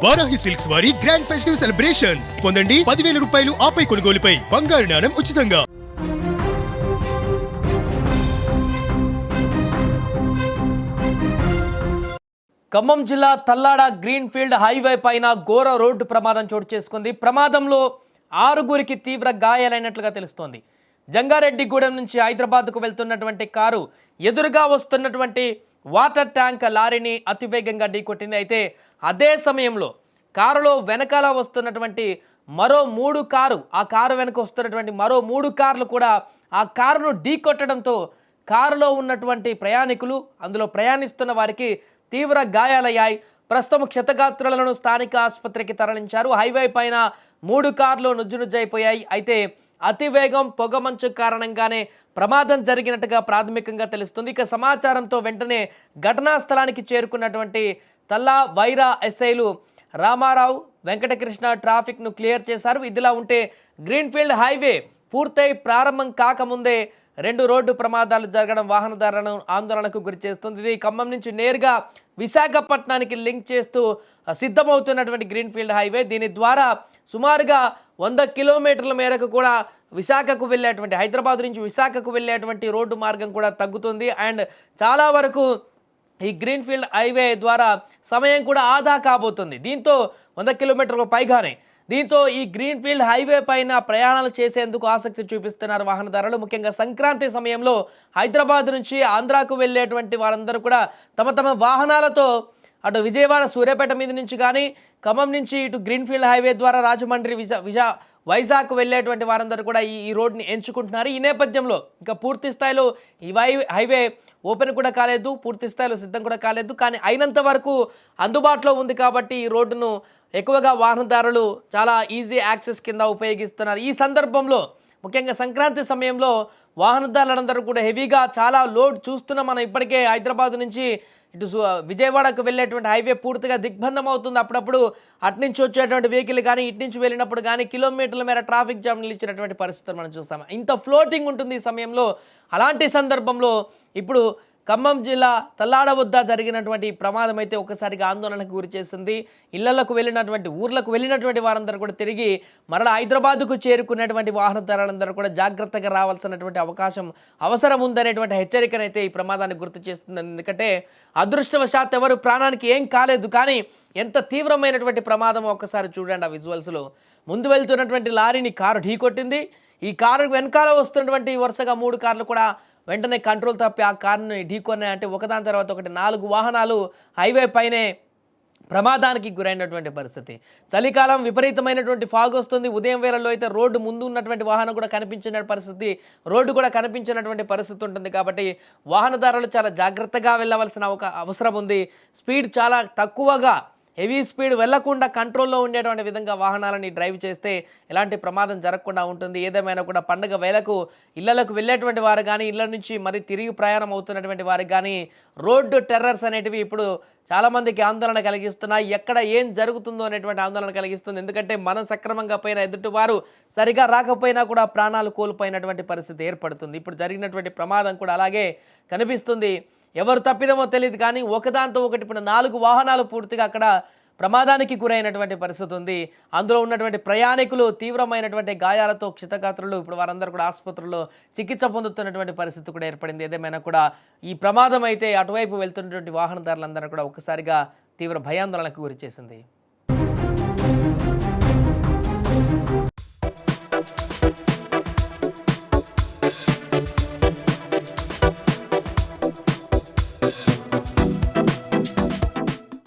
Varahi silks వారి grand festive celebrations పొందండి 10,000 రూపాయలు ఆపై కొనుగోలుపై బంగారు నాణెం ఉచితంగా. ఖమ్మం జిల్లా తల్లాడ గ్రీన్ఫీల్డ్ హైవే పైన ఘోర రోడ్డు ప్రమాదం చోటు చేసుకుంది. ప్రమాదంలో 6గురికి తీవ్ర గాయాలైనట్లుగా తెలుస్తోంది. జంగారెడ్డిగూడెం నుంచి హైదరాబాద్కు వెళ్తున్నటువంటి కారు ఎదురుగా వస్తున్నటువంటి వాటర్ ట్యాంక్ లారీని అతివేగంగా ఢీకొట్టింది. అయితే అదే సమయంలో కారులో వెనకాల వస్తున్నటువంటి మరో 3 కారు ఆ కారు వెనక వస్తున్నటువంటి మరో 3 కార్లు కూడా ఆ కారును ఢీకొట్టడంతో కారులో ఉన్నటువంటి ప్రయాణికులు అందులో ప్రయాణిస్తున్న వారికి తీవ్ర గాయాలయ్యాయి. ప్రస్తుతం క్షతగాత్రులను స్థానిక ఆసుపత్రికి తరలించారు. హైవే పైన 3 కార్లు నుజ్జునుజ్జైపోయాయి. అయితే అతివేగం పొగమంచు కారణంగానే ప్రమాదం జరిగినట్టుగా ప్రాథమికంగా తెలుస్తుంది. ఇక సమాచారంతో వెంటనే ఘటనా స్థలానికి చేరుకున్నటువంటి తల్లా వైరా ఎస్ఐలు రామారావు వెంకటకృష్ణ ట్రాఫిక్ను క్లియర్ చేశారు. ఇదిలా ఉంటే గ్రీన్ఫీల్డ్ హైవే పూర్తయి ప్రారంభం కాకముందే 2 రోడ్డు ప్రమాదాలు జరగడం వాహనదారులను ఆందోళనకు గురి చేస్తుంది. ఇది ఖమ్మం నుంచి నేరుగా విశాఖపట్నానికి లింక్ చేస్తూ సిద్ధమవుతున్నటువంటి గ్రీన్ఫీల్డ్ హైవే. దీని ద్వారా సుమారుగా 100 కిలోమీటర్ల మేరకు కూడా విశాఖకు వెళ్ళేటువంటి హైదరాబాద్ నుంచి విశాఖకు వెళ్ళేటువంటి రోడ్డు మార్గం కూడా తగ్గుతుంది. అండ్ చాలా వరకు ఈ గ్రీన్ఫీల్డ్ హైవే ద్వారా సమయం కూడా ఆదా కాబోతుంది. దీంతో 100 కిలోమీటర్లకు పైగానే దీంతో ఈ గ్రీన్ఫీల్డ్ హైవే పైన ప్రయాణాలు చేసేందుకు ఆసక్తి చూపిస్తున్నారు వాహనదారులు. ముఖ్యంగా సంక్రాంతి సమయంలో హైదరాబాద్ నుంచి ఆంధ్రాకు వెళ్ళేటువంటి వారందరూ కూడా తమ తమ వాహనాలతో అటు విజయవాడ సూర్యాపేట మీద నుంచి కానీ ఖమ్మం నుంచి ఇటు గ్రీన్ఫీల్డ్ హైవే ద్వారా రాజమండ్రి వైజాగ్ వెళ్ళేటువంటి వారందరూ కూడా ఈ రోడ్ని ఎంచుకుంటున్నారు. ఈ నేపథ్యంలో ఇంకా పూర్తి స్థాయిలో ఈ హైవే ఓపెన్ కూడా కాలేదు, పూర్తి స్థాయిలో సిద్ధం కూడా కాలేదు. కానీ అయినంత వరకు అందుబాటులో ఉంది కాబట్టి ఈ రోడ్డును ఎక్కువగా వాహనదారులు చాలా ఈజీ యాక్సెస్ కింద ఉపయోగిస్తున్నారు. ఈ సందర్భంలో ముఖ్యంగా సంక్రాంతి సమయంలో వాహనదారులందరూ కూడా హెవీగా చాలా లోడ్ చూస్తున్నాం. మనం ఇప్పటికే హైదరాబాద్ నుంచి ఇటు విజయవాడకు వెళ్ళేటువంటి హైవే పూర్తిగా దిగ్బంధం అవుతుంది. అప్పుడప్పుడు అట్నుంచి వచ్చేటువంటి వెహికల్ కానీ ఇటు నుంచి వెళ్ళినప్పుడు కానీ కిలోమీటర్ల మేర ట్రాఫిక్ జామ్ నిలిచినటువంటి పరిస్థితులు మనం చూస్తాం. ఇంత ఫ్లోటింగ్ ఉంటుంది ఈ సమయంలో. అలాంటి సందర్భంలో ఇప్పుడు ఖమ్మం జిల్లా తల్లాడ వద్ద జరిగినటువంటి ప్రమాదం అయితే ఒకసారిగా ఆందోళనకు గురి చేసింది. ఇళ్లకు వెళ్ళినటువంటి ఊర్లకు వెళ్ళినటువంటి వారందరూ కూడా తిరిగి మరలా హైదరాబాద్కు చేరుకున్నటువంటి వాహనదారులందరూ కూడా జాగ్రత్తగా రావాల్సినటువంటి అవసరం ఉందనేటువంటి హెచ్చరికనైతే ఈ ప్రమాదాన్ని గుర్తు చేస్తుంది. ఎందుకంటే అదృష్టవశాత్ ఎవరు ప్రాణానికి ఏం కాలేదు, కానీ ఎంత తీవ్రమైనటువంటి ప్రమాదం ఒక్కసారి చూడండి. ఆ విజువల్స్లో ముందు వెళ్తున్నటువంటి లారీని కారు ఢీకొట్టింది. ఈ కారు వెనకాల వస్తున్నటువంటి వరుసగా 3 కార్లు కూడా వెంటనే కంట్రోల్ తప్పి ఆ కారుని ఢీకొన్నాయి. అంటే ఒకదాని తర్వాత ఒకటి 4 వాహనాలు హైవే పైనే ప్రమాదానికి గురైనటువంటి పరిస్థితి. చలికాలం విపరీతమైనటువంటి ఫాగ్ వస్తుంది. ఉదయం వేళల్లో అయితే రోడ్డు ముందు ఉన్నటువంటి వాహనం కూడా కనిపించిన పరిస్థితి, రోడ్డు కూడా కనిపించినటువంటి పరిస్థితి ఉంటుంది. కాబట్టి వాహనదారులు చాలా జాగ్రత్తగా వెళ్ళవలసిన అవసరం ఉంది. స్పీడ్ చాలా తక్కువగా హెవీ స్పీడ్ వెళ్లకుండా కంట్రోల్లో ఉండేటువంటి విధంగా వాహనాలని డ్రైవ్ చేస్తే ఎలాంటి ప్రమాదం జరగకుండా ఉంటుంది. ఏదేమైనా కూడా పండుగ వేళకు ఇళ్లకు వెళ్ళేటువంటి వారు కానీ ఇళ్ల నుంచి మరి తిరిగి ప్రయాణం అవుతున్నటువంటి వారికి కానీ రోడ్డు టెర్రర్స్ అనేటివి ఇప్పుడు చాలామందికి ఆందోళన కలిగిస్తున్నాయి. ఎక్కడ ఏం జరుగుతుందో అనేటువంటి ఆందోళన కలిగిస్తుంది. ఎందుకంటే మనం సక్రమంగా పోయిన ఎదుటివారు సరిగా రాకపోయినా కూడా ప్రాణాలు కోల్పోయినటువంటి పరిస్థితి ఏర్పడుతుంది. ఇప్పుడు జరిగినటువంటి ప్రమాదం కూడా అలాగే కనిపిస్తుంది. ఎవరు తప్పిదమో తెలియదు, కానీ ఒకదాంతో ఒకటి ఇప్పుడు 4 వాహనాలు పూర్తిగా అక్కడ ప్రమాదానికి గురైనటువంటి పరిస్థితి ఉంది. అందులో ఉన్నటువంటి ప్రయాణికులు తీవ్రమైనటువంటి గాయాలతో క్షతగాత్రులు ఇప్పుడు వారందరూ కూడా ఆసుపత్రుల్లో చికిత్స పొందుతున్నటువంటి పరిస్థితి కూడా ఏర్పడింది. ఏదేమైనా కూడా ఈ ప్రమాదం అయితే అటువైపు వెళ్తున్నటువంటి వాహనదారులందరూ కూడా ఒక్కసారిగా తీవ్ర భయాందోళనకు గురి చేసింది.